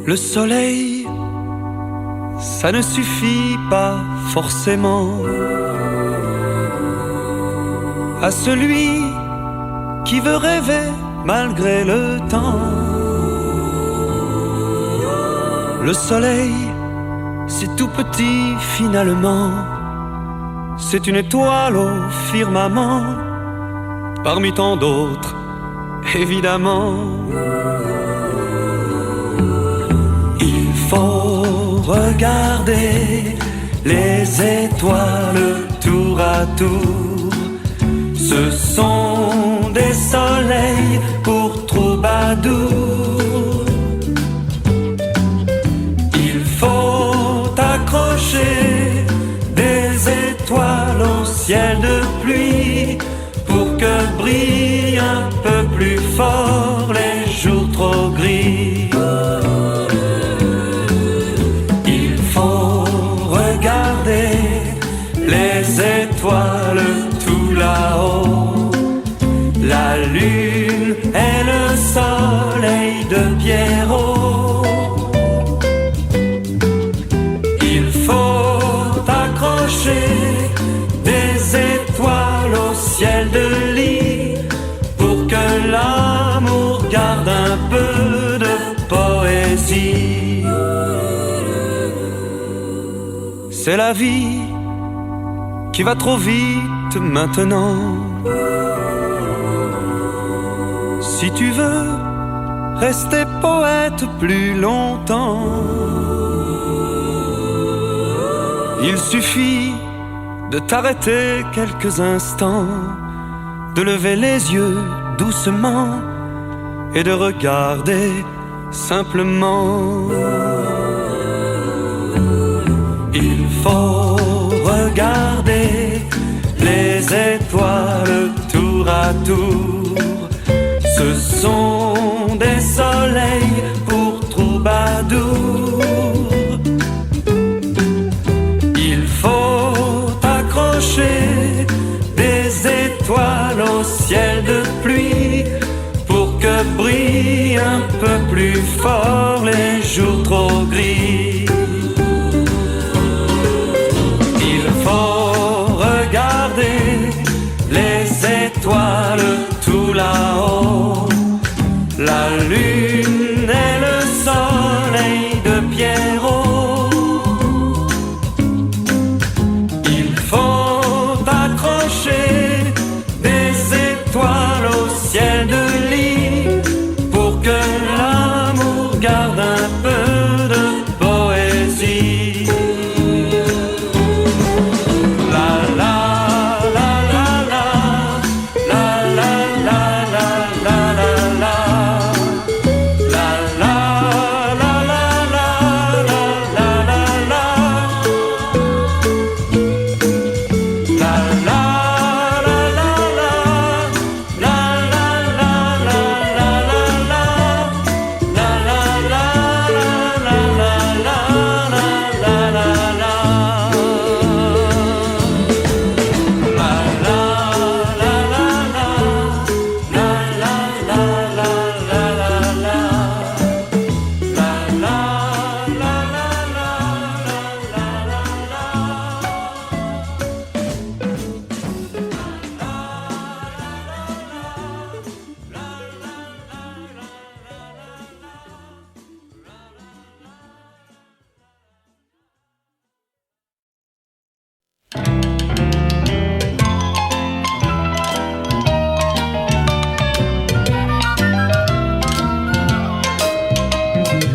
Le soleil, ça ne suffit pas forcément à celui qui veut rêver malgré le temps. Le soleil, c'est tout petit finalement, c'est une étoile au firmament, parmi tant d'autres, évidemment. Il faut regarder les étoiles tour à tour. Ce sont des soleils pour troubadours. Il faut accrocher des étoiles au ciel de pluie pour que brillent un peu plus fort les jours trop gris. Il faut regarder les étoiles tout là-haut. La lune et le soleil de Pierrot. Il faut accrocher des étoiles au ciel de lit pour que l'amour garde un peu de poésie. C'est la vie qui va trop vite maintenant. Si tu veux rester poète plus longtemps, il suffit de t'arrêter quelques instants, de lever les yeux doucement et de regarder simplement. Il faut regarder les étoiles tour à tour. Ce sont des soleils pour troubadours. Il faut accrocher des étoiles au ciel de pluie pour que brillent un peu plus fort les jours trop gris. Il faut regarder les étoiles tout là-haut. La lune et le soleil de Pierrot. Il faut accrocher des étoiles au ciel de lit pour que l'amour garde un peu de poésie. La la la la la, la la la la la la la.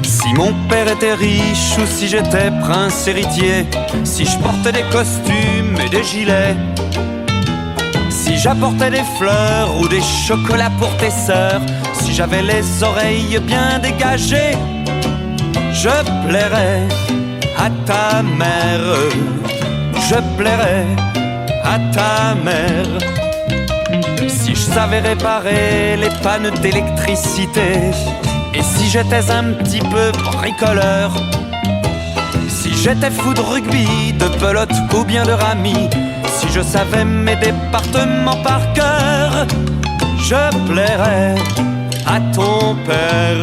Si mon père était riche ou si j'étais prince héritier, si je portais des costumes et des gilets, si j'apportais des fleurs ou des chocolats pour tes sœurs, si j'avais les oreilles bien dégagées, je plairais à ta mère, je plairais à ta mère. Si je savais réparer les pannes d'électricité, et si j'étais un petit peu bricoleur, si j'étais fou de rugby, de pelote ou bien de rami, si je savais mes départements par cœur, je plairais à ton père,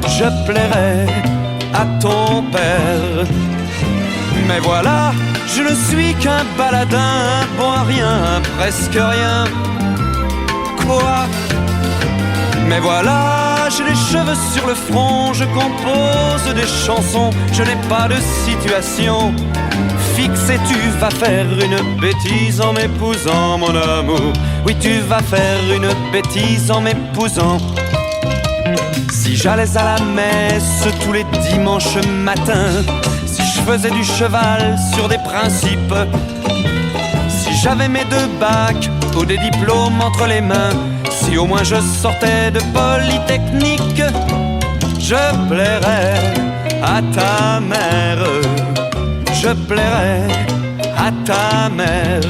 je plairai à ton père. Mais voilà, je ne suis qu'un baladin, bon à rien, presque rien. Quoi? Mais voilà, j'ai les cheveux sur le front, je compose des chansons, je n'ai pas de situation fixe et tu vas faire une bêtise en m'épousant, mon amour. Oui, tu vas faire une bêtise en m'épousant. Si j'allais à la messe tous les dimanches matins, si je faisais du cheval sur des principes, si j'avais mes 2 bacs ou des diplômes entre les mains, si au moins je sortais de Polytechnique, je plairais à ta mère, je plairais à ta mère.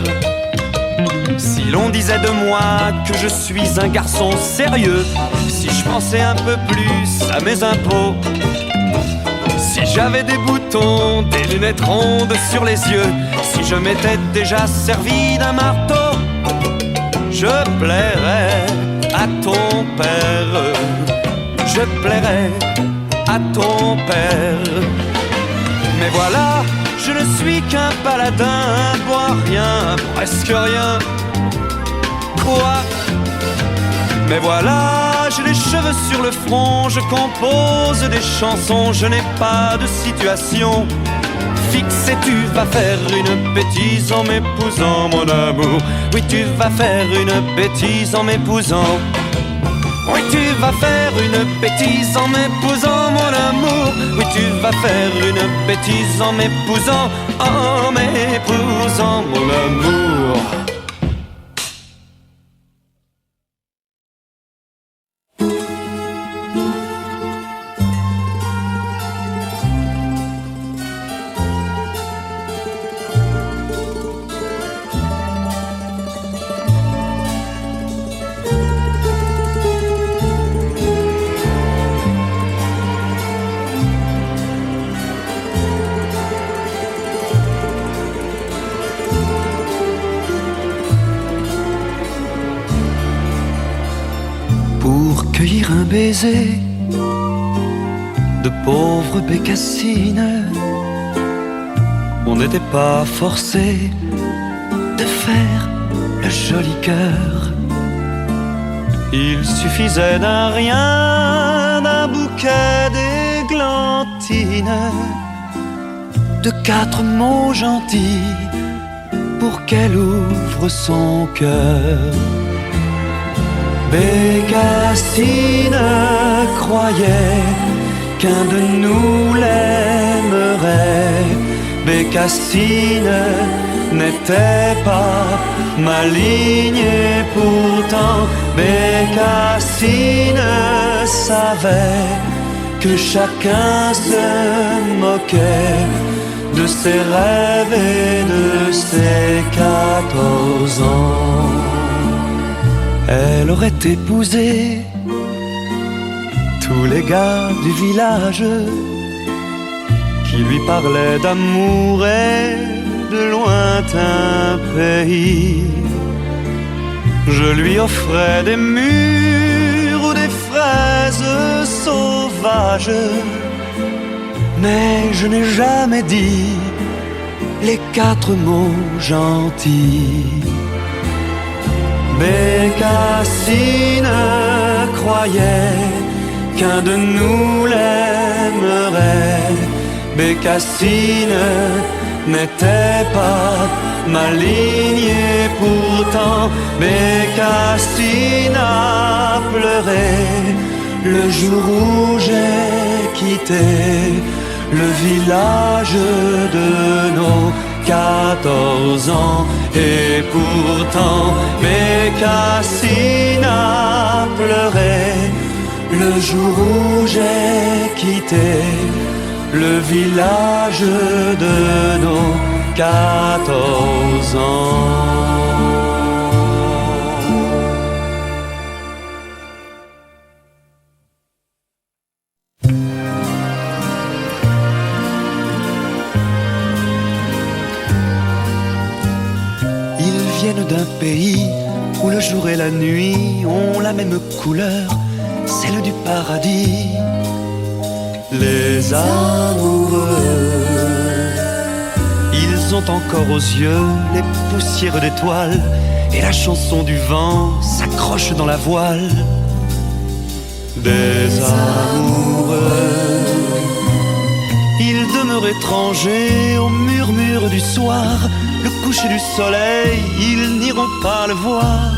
Si l'on disait de moi que je suis un garçon sérieux, si je pensais un peu plus à mes impôts, si j'avais des boutons, des lunettes rondes sur les yeux, si je m'étais déjà servi d'un marteau, je plairais à ton père, je plairais à ton père. Mais voilà, je ne suis qu'un paladin, bois rien, presque rien. Quoi? Mais voilà, j'ai les cheveux sur le front, je compose des chansons, je n'ai pas de situation fixe et tu vas faire une bêtise en m'épousant, mon amour. Oui, tu vas faire une bêtise en m'épousant. Oui, tu vas faire une bêtise en m'épousant, mon amour. Oui, tu vas faire une bêtise en m'épousant, mon amour. Pour cueillir un baiser de pauvre bécassine, on n'était pas forcé de faire le joli cœur. Il suffisait d'un rien, d'un bouquet d'églantines, de 4 mots gentils pour qu'elle ouvre son cœur. Bécassine croyait qu'un de nous l'aimerait. Bécassine n'était pas maligne et pourtant Bécassine savait que chacun se moquait de ses rêves et de ses 14 ans. Elle aurait épousé tous les gars du village qui lui parlaient d'amour et de lointains pays. Je lui offrais des mûres ou des fraises sauvages, mais je n'ai jamais dit les 4 mots gentils. Bécassine croyait qu'un de nous l'aimerait. Bécassine n'était pas maligne et pourtant Bécassine a pleuré le jour où j'ai quitté le village de nos 14 ans. Et pourtant Bécassine a pleuré le jour où j'ai quitté le village de nos 14 ans. D'un pays où le jour et la nuit ont la même couleur, celle du paradis. Les amoureux, ils ont encore aux yeux les poussières d'étoiles, et la chanson du vent s'accroche dans la voile. Des amoureux, ils demeurent étrangers au murmure du soir. Le coucher du soleil, ils n'iront pas le voir.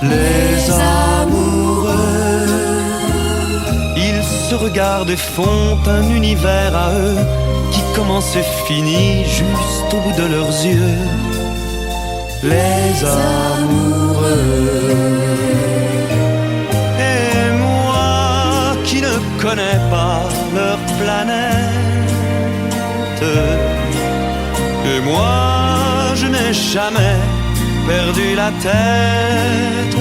Les amoureux, ils se regardent et font un univers à eux qui commence et finit juste au bout de leurs yeux. Les amoureux. Et moi qui ne connais pas leur planète, et moi je n'ai jamais perdu la tête.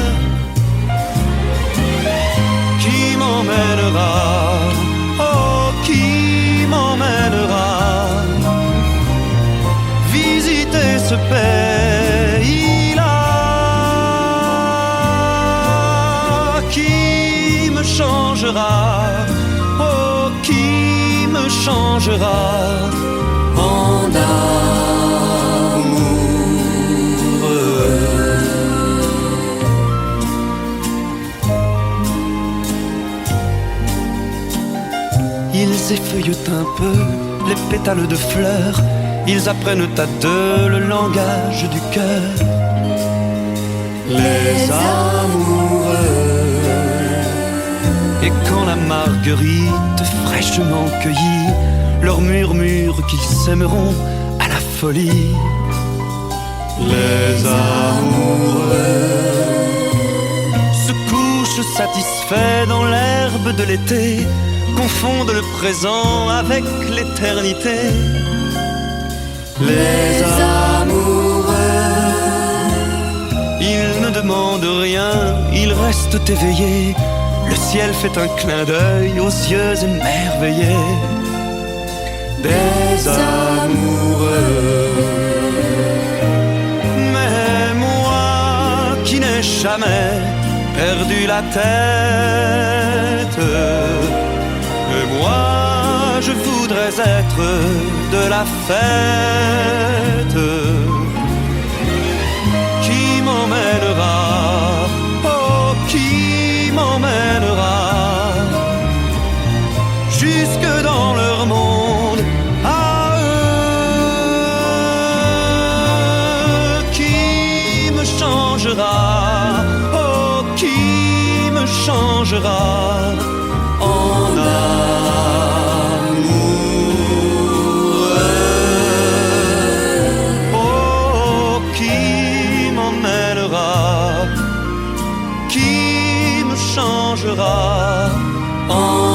Qui m'emmènera, oh qui m'emmènera visiter ce pays-là? Qui me changera, oh qui me changera en amour? Ils effeuillent un peu les pétales de fleurs, ils apprennent à deux le langage du cœur. Les amoureux. Et quand la marguerite fraîchement cueillie leur murmure qu'ils s'aimeront à la folie. Les amoureux se couchent satisfaits dans l'herbe de l'été, confondent le présent avec l'éternité. Les amoureux, ils ne demandent rien, ils restent éveillés. Le ciel fait un clin d'œil aux yeux émerveillés. Des amoureux. Mais moi qui n'ai jamais perdu la tête, et moi je voudrais être de la fête. Qui m'emmènera, oh qui m'emmènera jusque dans leur monde à eux? Qui me changera, oh qui me changera en amoureux? Oh qui m'emmènera, qui me changera en